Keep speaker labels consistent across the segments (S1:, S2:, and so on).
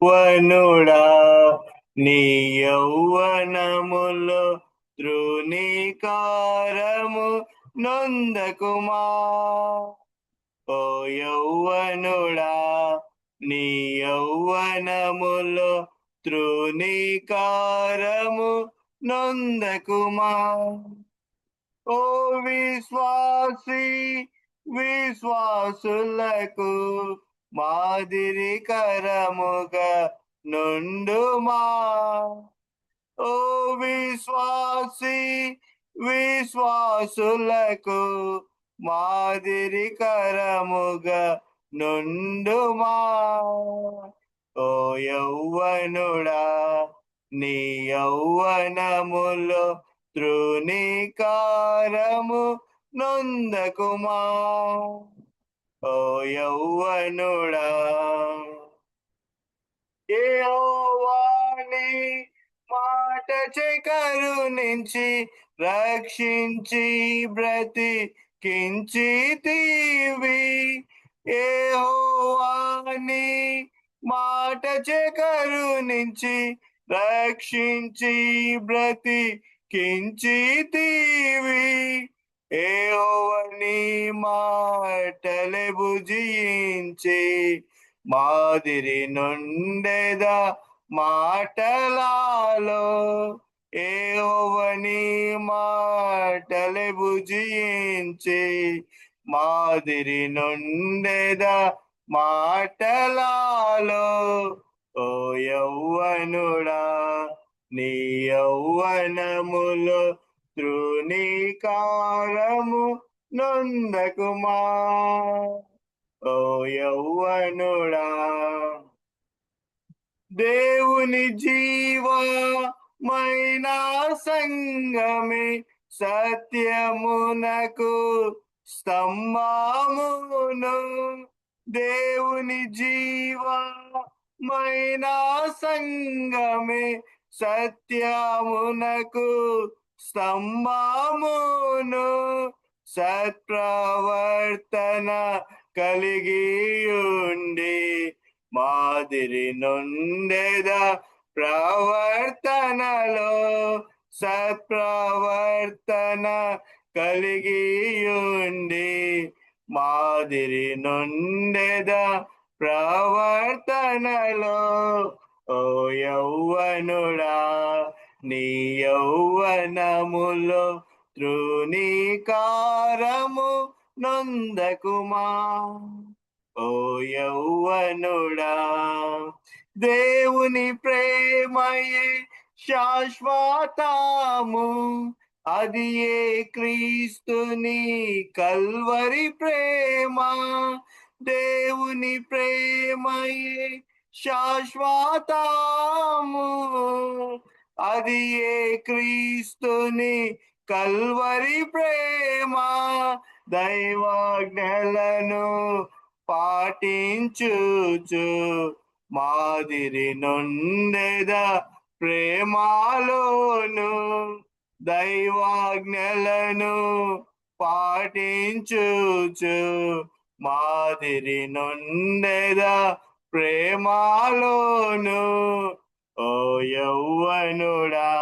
S1: వనుడా నీ యౌవనములో తృణీకారము నొందకుమా. ఓ యౌవనుడా నీ యౌవనములో తృణీకారము నొందకుమా. ఓ విశ్వాసి విశ్వాసులకు మాదిరికరముగా నుండుమా. ఓ విశ్వాసి విశ్వాసులకు మాదిరికరముగా నుండుమా. ఓ యౌవనుడా నీ యౌవనములో తృణీకారము నొందకుమా. ఓ యౌవనుడా యెహోవాని మాట కరుణించి రక్షించి బ్రతికించితివి. యెహోవాని మాట కరుణించి రక్షించి బ్రతికించితివి. యెహోవాని మాటలే భుజించి మాదిరి నుండెదా మాటలాలో. యెహోవాని మాటలే భుజించి మాదిరి నుండెదా మాటలాలో. ఓ యౌవనుడా నీ యౌవనములో తృణీకారము నొందకుమా. ఓ యౌవనుడా దేవుని జీవమైన సంగమే సత్యమునకు స్తంభమును. దేవుని జీవమైన సంగమే సత్యమునకు స్తంభమును. సత్ప్రవర్తన కలిగియుండి మాదిరి నుండెదా ప్రవర్తనలో. సత్ప్రవర్తన కలిగియుండి మాదిరి నుండెదా ప్రవర్తనలో. ఓ యౌవనుడా నీ యౌవనములో తృణీకారము నొందకుమా. ఓ యౌవనుడా దేవుని ప్రేమయే శాశ్వతము. అది ఏ క్రీస్తుని కల్వరి ప్రేమ. దేవుని ప్రేమయే శాశ్వతము. అది ఏ క్రీస్తుని కల్వరి ప్రేమ. దైవాజ్ఞలను పాటించుచు మాదిరి నుండెదా ప్రేమలోను. దైవాజ్ఞలను పాటించుచు మాదిరి నుండెదా ప్రేమలోను. ఓ యౌవనుడా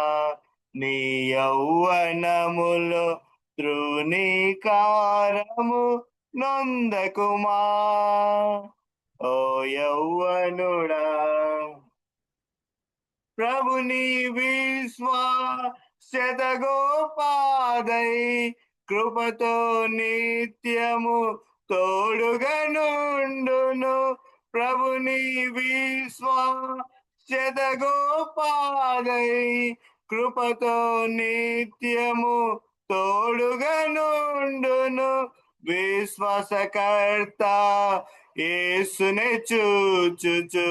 S1: నీ యౌవనములో తృణీకారము నొందకుమా. ఓ యౌవనుడా ప్రభుని విశ్వాస్యత గోపాదై కృపతో నిత్యము తోడుగా నుండును. ప్రభుని విశ్వాస్యత గోపాదై కృపతో నిత్యము తోడుగా నుండును. విశ్వాసకర్త యేసునే చూచుచు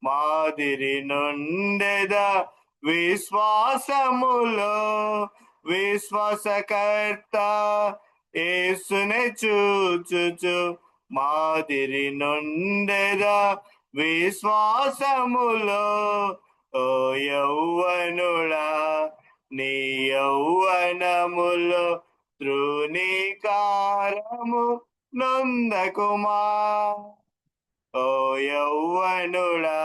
S1: మాదిరి నుండెదా విశ్వాసములో. విశ్వాసకర్త యేసునే చూచుచు మాదిరి నుండెదా విశ్వాసములో. ఓ యౌవనుడా నీ యౌవనములో తృణీకారము నొందకుమా. ఓ యౌవనుడా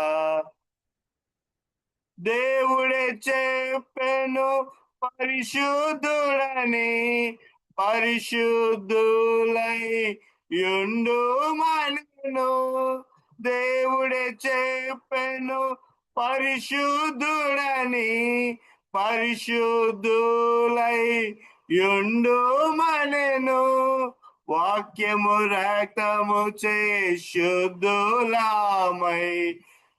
S1: దేవుడే చెప్పెను పరిశుద్ధులని, పరిశుద్ధులై యుండుమనెను. దేవుడే చెప్పెను పరిశుద్ధుడని, పరిశుద్ధులై యుండుమనెను. వాక్యము రక్తము చే శుద్ధులామై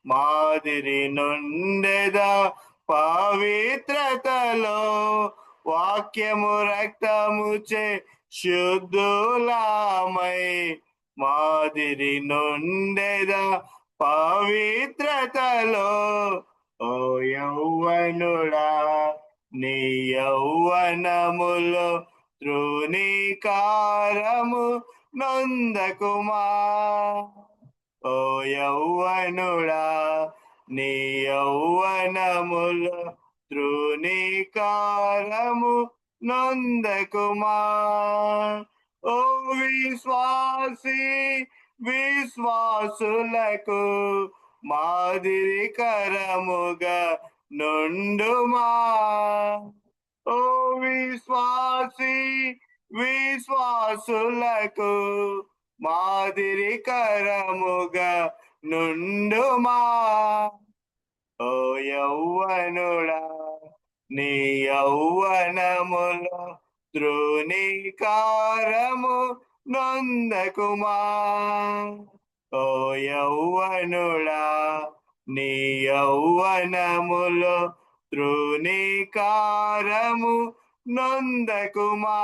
S1: మాదిరి నుండెదా పవిత్రతలో. వాక్యము రక్తము చే శుద్ధులామై మాదిరి నుండెదా పవిత్రతలో. ఓ యౌవనుడా, నీ యౌవనములో తృణీకారము నొందకుమా. ఓ యౌవనుడా, నీ యౌవనములో తృణీకారము నొందకుమా. ఓ విశ్వాసి, విశ్వాసులకు మాదిరికరముగా నుండుమా. ఓ విశ్వాసి, విశ్వాసులకు మాదిరికరముగా నుండుమా. ఓ యౌవనుడా, నీ యౌవనములో తృణీకారము నొందకుమా. ఓ యౌవనుడా, నీ యౌవనములో తృణీకారము నొందకుమా.